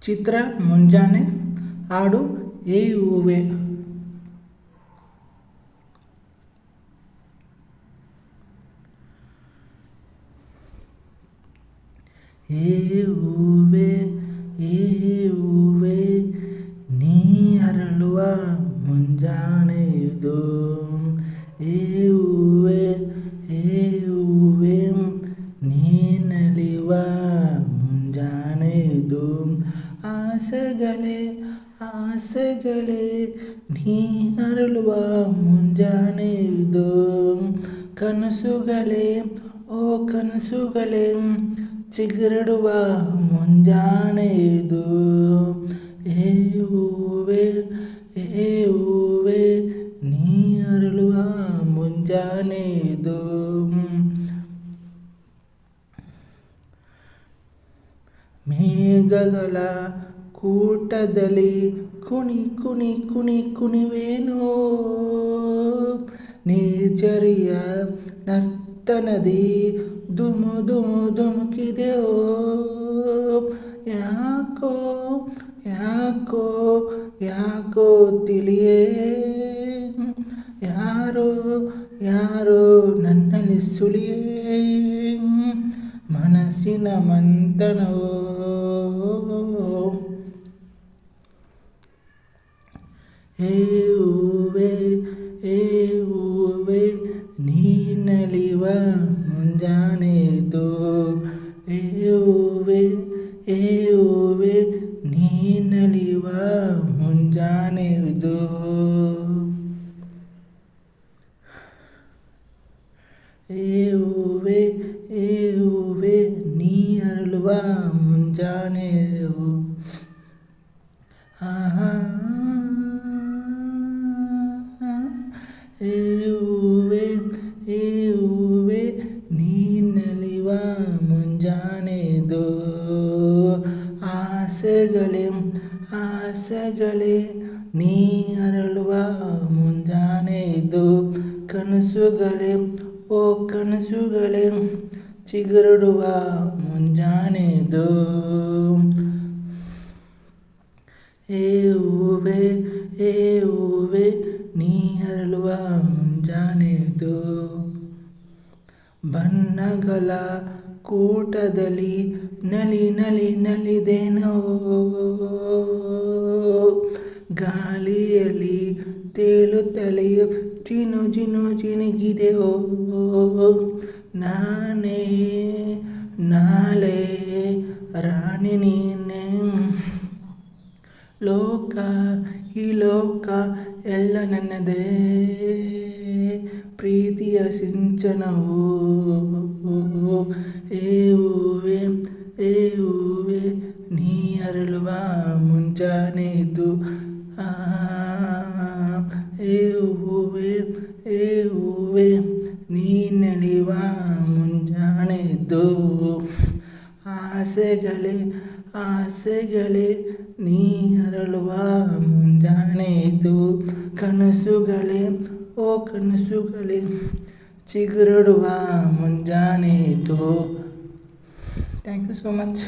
ಚಿತ್ರ ಮುಂಜಾನೆ ಹಾಡು ಏ ಹೂವೆ. ಏ ಹೂವೆ ಏ ಹೂವೆ ನೀ ಅರಳುವ ಮುಂಜಾನೆ ಇದು. ಏ ಹೂವೆ ಏ ಹೂವೆ ನೀ ನಲಿವ ಮುಂಜಾನೆ ಇದು. ಆಸೆಗಳೇ ಆಸೆಗಳೇ ನೀ ಅರಳುವ ಮುಂಜಾನೆ ಇದು. ಕನಸುಗಳೇ ಓ ಕನಸುಗಳೇ ಚಿಗುರಿಡುವ ಮುಂಜಾನೆ ಇದು. ಏ ಹೂವೆ ಏ ಹೂವೆ ನೀ ಅರಳುವ ಮುಂಜಾನೆ ಇದು. ಮೇಘಗಳ ಕೂಟದಲ್ಲಿ ಕುಣಿ ಕುಣಿ ಕುಣಿ ಕುಣಿವೇನೋ. ನಿರ್ಜರಿಯ ನರ್ತನದಿ ಧುಮು ಧುಮು ಧುಮುಕಿದೆಯೋ. ಯಾಕೋ ಯಾಕೋ ಯಾಕೋ ತಿಳಿಯೇ ಯಾರೋ ಯಾರೋ ನನ್ನಲ್ಲಿ ಸುಳಿಯೇ. ಮನಸ್ಸಿನ ಮಂಥನವೋ ಏ ಹೂವೆ ಏ ಹೂವೆ ನೀ ನಲಿವ ಮುಂಜಾನೆ ಇದು. ಏ ಹೂವೆ ಏ ಹೂವೆ ನೀ ನಲಿವ ಮುಂಜಾನೆ ಇದು. ಏ ಹೂವೆ ಏ ಹೂವೆ ನೀ ಅರಳುವ ಮುಂಜಾನೆ ಇದು. ಏ ಹೂವೆ ಏ ಹೂವೆ ನೀ ನಲಿವ ಮುಂಜಾನೆ ಇದು. ಆಸೆಗಳೇ ಆಸೆಗಳೇ ನೀ ಅರಳುವ ಮುಂಜಾನೆ ಇದು. ಕನಸುಗಳೇ ಓ ಕನಸುಗಳೇ ಚಿಗುರಿಡುವ ಮುಂಜಾನೆ ಇದು. ಏ ಹೂವೆ ಏ ಹೂವೆ ನೀ ಅರಳುವ ಮುಂಜಾನೆ ಇದು. ಬಣ್ಣಗಳ ಕೂಟದಲ್ಲಿ ನಲಿ ನಲಿ ನಲಿದೆನೋ. ಗಾಳಿಯಲ್ಲಿ ತೇಲುತ್ತಲೇ ಜಿನು ಜಿನು ಜಿನುಗಿದೆಯೋ. ನಾನೇ ನಾಳೆ ರಾಣಿ ನೀನೇ. ಲೋಕ ಈ ಲೋಕ ಎಲ್ಲ ನನ್ನದೇ. ಪ್ರೀತಿಯ ಸಿಂಚನವು ಏ ಹೂವೆ ಏ ಹೂವೆ ನೀ ಅರಳುವ ಮುಂಜಾನೆ ಇದು. ಏ ಹೂವೆ ಏ ಹೂವೆ ನೀ ನಲಿವ ಮುಂಜಾನೆ ಇದು. ಆಸೆಗಳೇ ಆಸೆಗಳೇ ನೀ ಅರಳುವ ಮುಂಜಾನೆ ಇದು. ಕನಸುಗಳೇ ಓ ಕನಸುಗಳೇ ಚಿಗುರಿಡುವ ಮುಂಜಾನೆ ಇದು. Thank you so much.